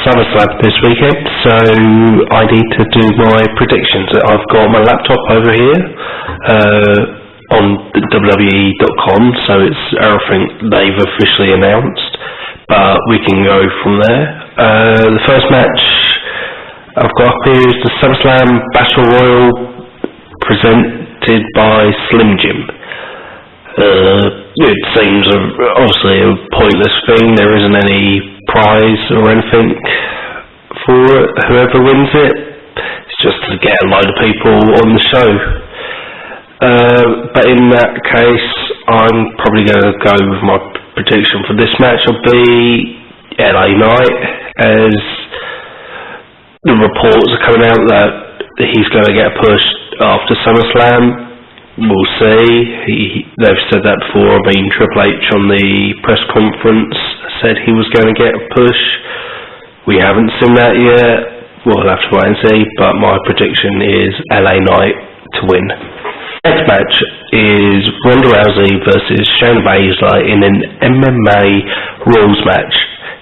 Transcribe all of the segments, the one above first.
SummerSlam this weekend, so I need to do my predictions. I've got my laptop over here on WWE.com, so it's everything they've officially announced, but we can go from there. The first match I've got up here is the SummerSlam Battle Royal presented by Slim Jim. It seems obviously a pointless thing. There isn't any prize or anything for it. Whoever wins it, it's just to get a load of people on the show. But in that case, I'm probably going to go with my prediction for this match will be LA Knight, as the reports are coming out that he's going to get pushed after SummerSlam. We'll see. They've said that before. I mean, Triple H on the press conference said he was going to get a push. We haven't seen that yet. We'll have to wait and see. But my prediction is LA Knight to win. Next match is Ronda Rousey versus Shayna Baszler in an MMA rules match.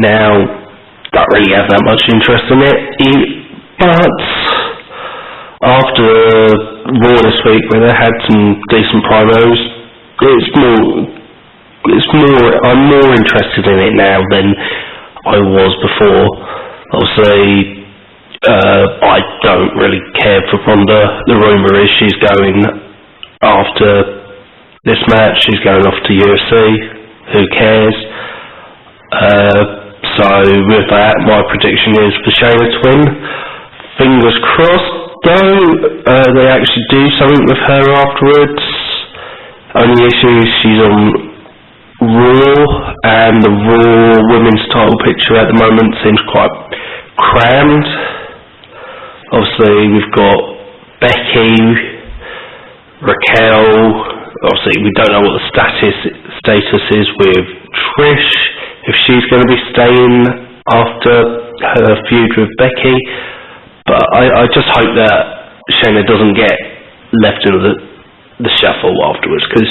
Now, don't really have that much interest in it, but after Raw this week, where they had some decent promos, I'm more interested in it now than I was before. Obviously, I don't really care for Ronda. The rumour is she's going after this match, she's going off to UFC. Who cares? So with that, my prediction is for Shayna to win. Fingers crossed, though, they actually do something with her afterwards. Only issue is she's on Raw, and the Raw women's title picture at the moment seems quite crammed. Obviously, we've got Becky, Raquel. Obviously, we don't know what the status is with Trish, if she's going to be staying after her feud with Becky. But I just hope that Shayna doesn't get left in the shuffle afterwards, because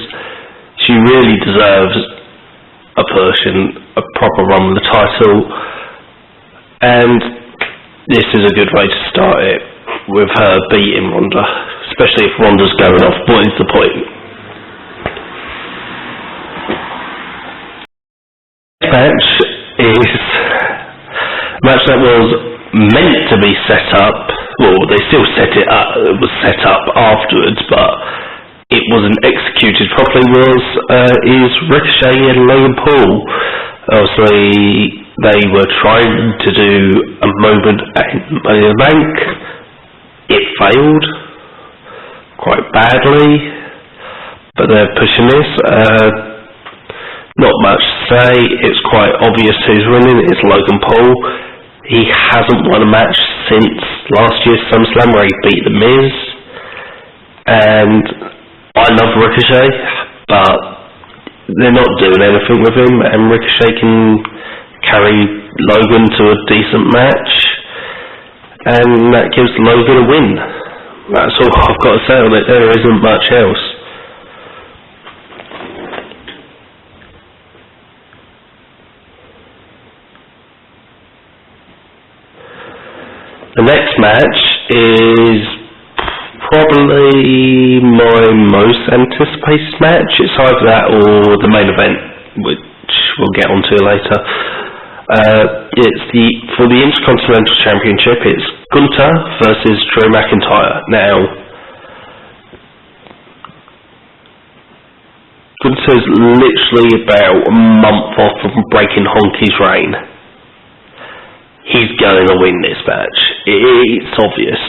she really deserves a push and a proper run with the title. And this is a good way to start it, with her beating Ronda, especially if Ronda's going off. What is the point? Match is a match that was meant to be set up, well, they still set it up, it was set up afterwards, but it wasn't executed properly, is Ricochet and Logan Paul. Obviously, they were trying to do a moment at Money in the Bank. It failed quite badly, but they're pushing this. Not much to say. It's quite obvious who's winning. It's Logan Paul. He hasn't won a match since last year's SummerSlam, where he beat The Miz. And I love Ricochet, but they're not doing anything with him, and Ricochet can carry Logan to a decent match, and that gives Logan a win. That's all I've got to say on it. There isn't much else. The next match is probably my most anticipated match. It's either that or the main event, which we'll get onto later. It's for the Intercontinental Championship. It's Gunther versus Drew McIntyre. Now, Gunther's literally about a month off from breaking Honky's reign. He's going to win this match. It's obvious.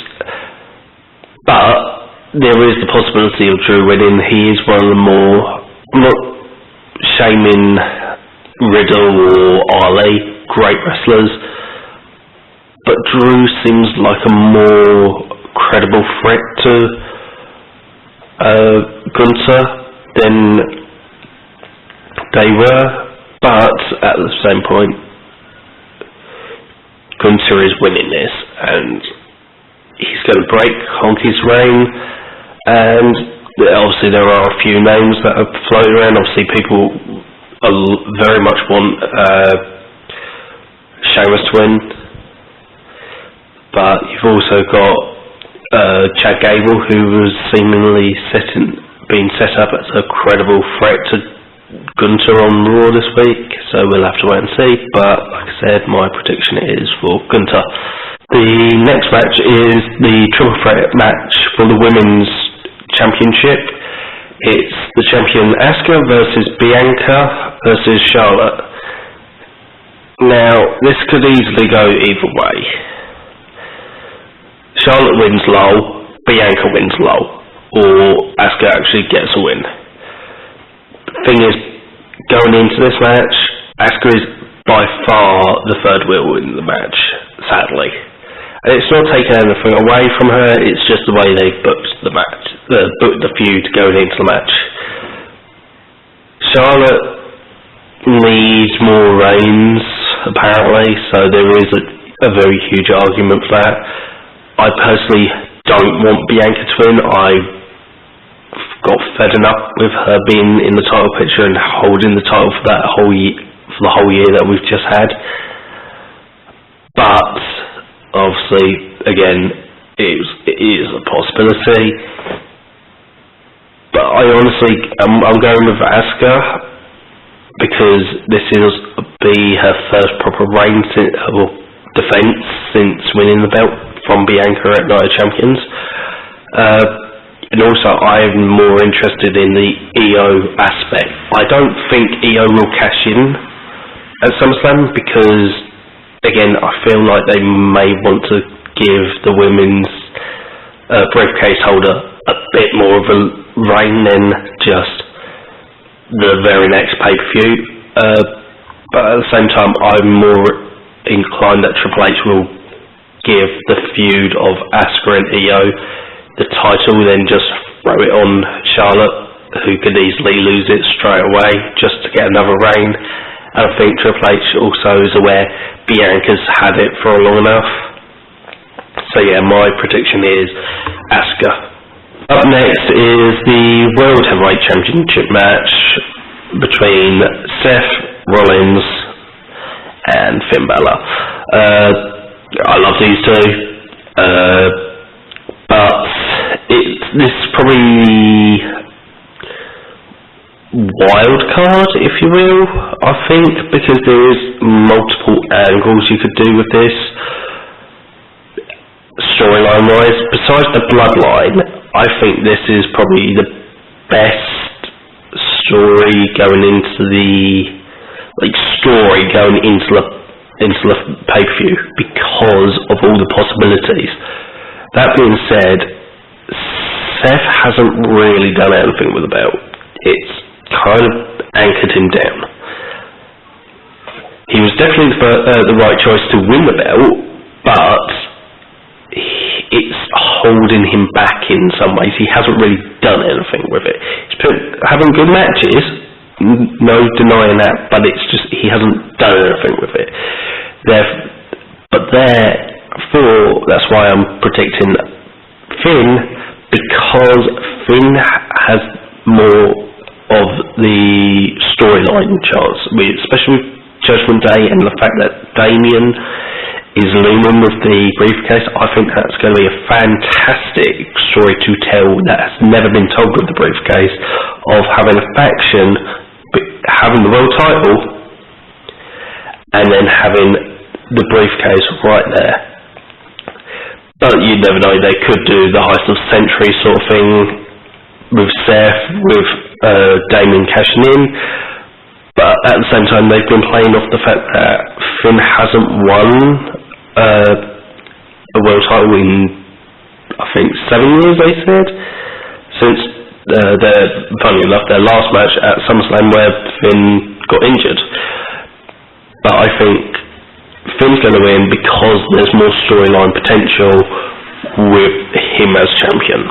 But there is the possibility of Drew winning. He is one of the more, I'm not shaming Riddle or Ali, great wrestlers, but Drew seems like a more credible threat to Gunther than they were. But at the same point, Gunther is winning this, and he's going to break Honky's reign. And obviously there are a few names that are floating around. Obviously people very much want Sheamus to win. but you've also got Chad Gable, who was seemingly being set up as a credible threat to Gunther on Raw this week, so we'll have to wait and see, but like I said, my prediction is for Gunther. The next match is the triple threat match for the Women's Championship. It's the champion Asuka versus Bianca versus Charlotte. Now, this could easily go either way. Charlotte wins low, Bianca wins low, or Asuka actually gets a win. The thing is, going into this match, Asuka is by far the third wheel in the match, sadly. And it's not taking anything away from her, it's just the way they booked the match, booked the feud going into the match. Charlotte needs more reigns, apparently, so there is a very huge argument for that. I personally don't want Bianca to win. I got fed enough with her being in the title picture and holding the title for the whole year that we've just had. But obviously, again, it is a possibility. But I honestly, I'm going with Asuka because this will be her first proper reign defense since winning the belt from Bianca at Night of Champions. And also, I'm more interested in the EO aspect. I don't think EO will cash in at SummerSlam because, again, I feel like they may want to give the women's briefcase holder a bit more of a reign than just the very next pay-per-view. But at the same time, I'm more inclined that Triple H will give the feud of Asuka and EO the title, then just throw it on Charlotte, who could easily lose it straight away just to get another reign. And I think Triple H also is aware Bianca's had it for long enough. So yeah, my prediction is Asuka. Up next is the World Heavyweight Championship match between Seth Rollins and Finn Balor. I love these two, but this is probably wild card, if you will, I think, because there is multiple angles you could do with this storyline wise. Besides the bloodline, I think this is probably the best story going into the pay-per-view because of all the possibilities. That being said, Seth hasn't really done anything with the belt. It's kind of anchored him down. He was definitely the right choice to win the belt, but it's holding him back in some ways. He hasn't really done anything with it. He's having good matches, no denying that, but it's just he hasn't done anything with it. That's why I'm predicting Finn, because Finn has more of the storyline chance, especially with Judgment Day and the fact that Damien is looming with the briefcase. I think that's going to be a fantastic story to tell that has never been told with the briefcase, of having a faction having the world title and then having the briefcase right there. But you never know, they could do the heist of century sort of thing with Seth, with Damien cashing in, but at the same time they've been playing off the fact that Finn hasn't won a world title in, I think, 7 years, they said, since funny enough, their last match at SummerSlam where Finn got injured. But I think Finn's going to win because there's more storyline potential with him as champion.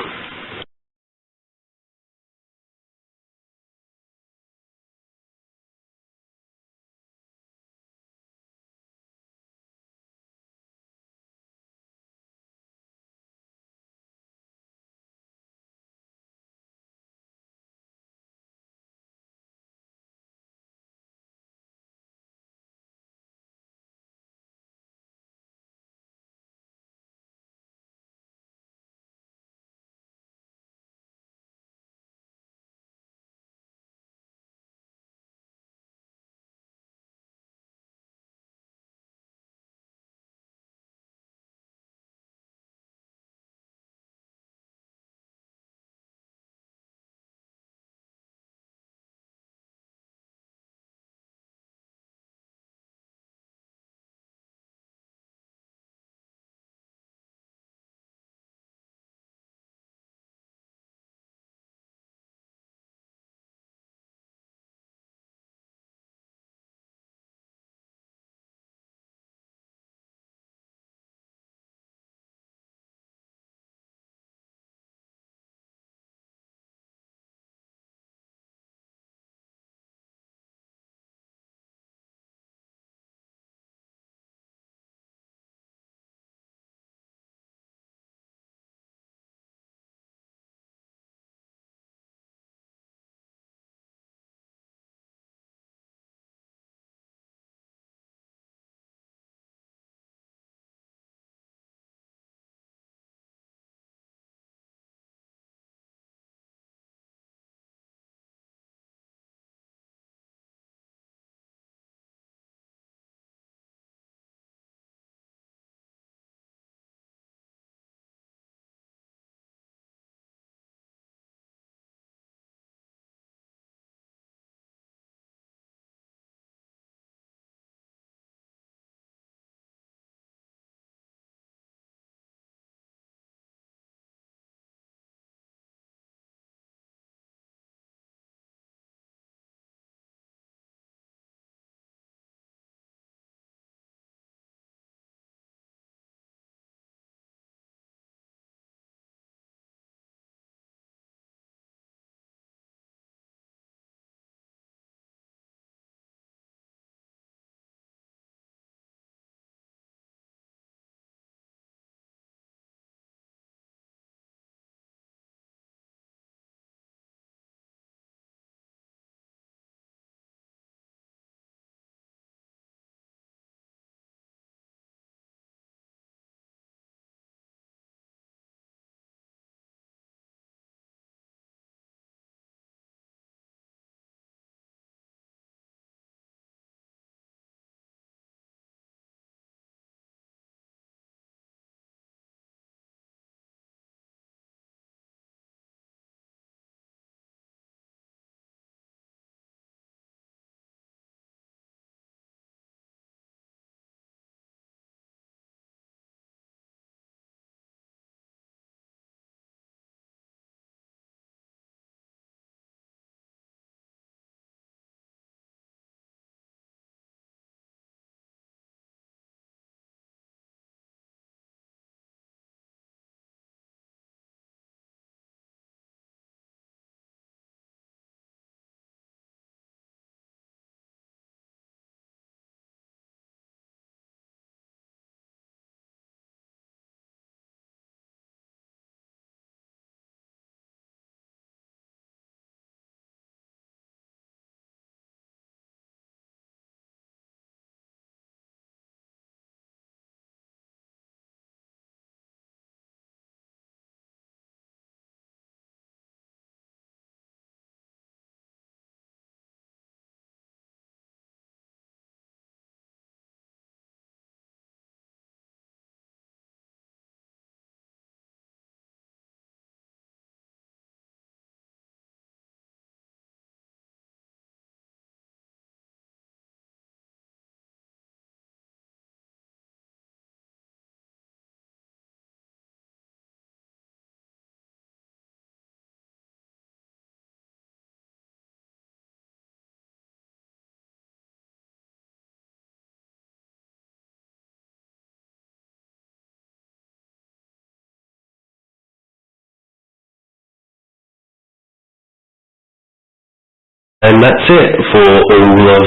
And that's it for all of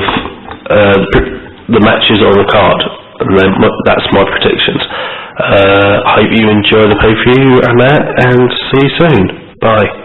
the matches on the card. And then that's my predictions. I hope you enjoy the pay-per-view and that, and see you soon. Bye.